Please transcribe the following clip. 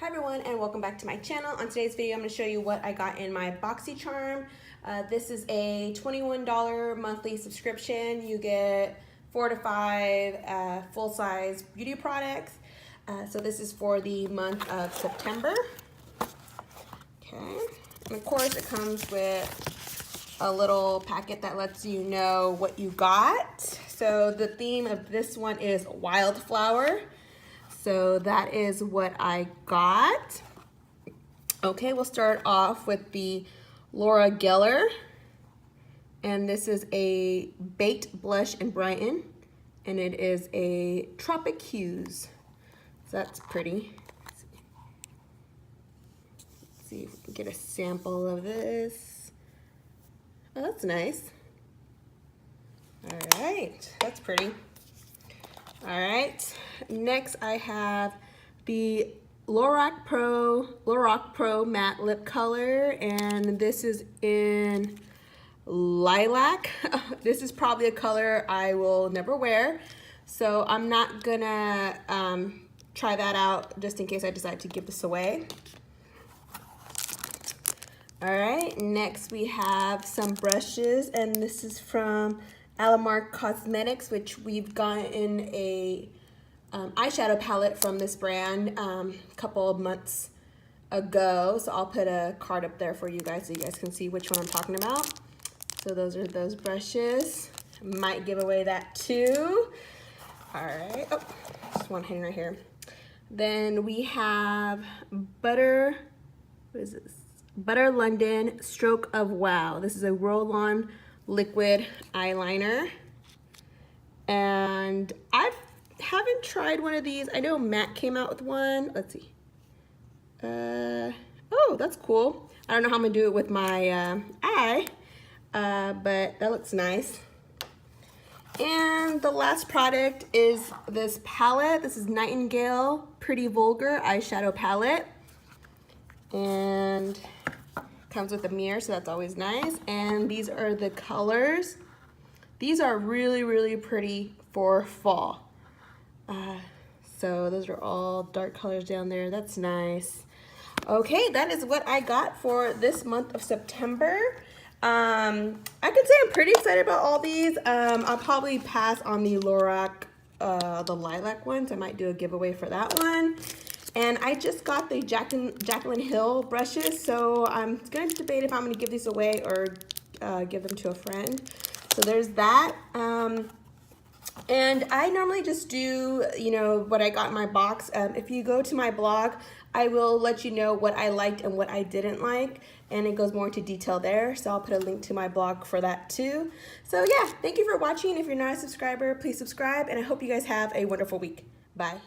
everyone, and welcome back to my channel. On today's video, I'm going to show you what I got in my Boxycharm. This is a $21 monthly subscription. You get 4 to 5 full-size beauty products. So this is for the month of September. Okay, and of course it comes with a little packet that lets you know what you got. So the theme of this one is wildflower. So that is what I got. Okay, we'll start off with the Laura Geller. And this is a Baked Blush and Brighten. And it is a Tropic Hues. So that's pretty. Let's see if we can get a sample of this. Oh, that's nice. All right, that's pretty. All right, next I have the Lorac Pro Matte Lip Color, and this is in Lilac. This is probably a color I will never wear, so I'm not gonna try that out just in case I decide to give this away. All right, next we have some brushes, and this is from Alamar Cosmetics, which we've gotten a eyeshadow palette from this brand a couple of months ago. So I'll put a card up there for you guys so you guys can see which one I'm talking about. So those are those brushes. Might give away that too. All right, oh, just one hanging right here. Then we have Butter, what is this? Butter London Stroke of Wow. This is a roll-on liquid eyeliner, and I haven't tried one of these. I know Matt came out with one. Let's see. Oh, that's cool. I don't know how I'm gonna do it with my eye, but that looks nice. And the last product is this palette. This is Nightingale Pretty Vulgar eyeshadow palette, and comes with a mirror, so that's always nice. And these are the colors. These are really, really pretty for fall. So those are all dark colors down there. That's nice. Okay, that is what I got for this month of September. I can say I'm pretty excited about all these. I'll probably pass on the Lorac, the lilac ones. I might do a giveaway for that one. And I just got the Jaclyn Hill brushes, so I'm gonna debate if I'm gonna give these away or give them to a friend. So there's that. And I normally just do, you know, what I got in my box. If you go to my blog, I will let you know what I liked and what I didn't like, and it goes more into detail there. So I'll put a link to my blog for that too. So yeah, thank you for watching. If you're not a subscriber, please subscribe, and I hope you guys have a wonderful week. Bye.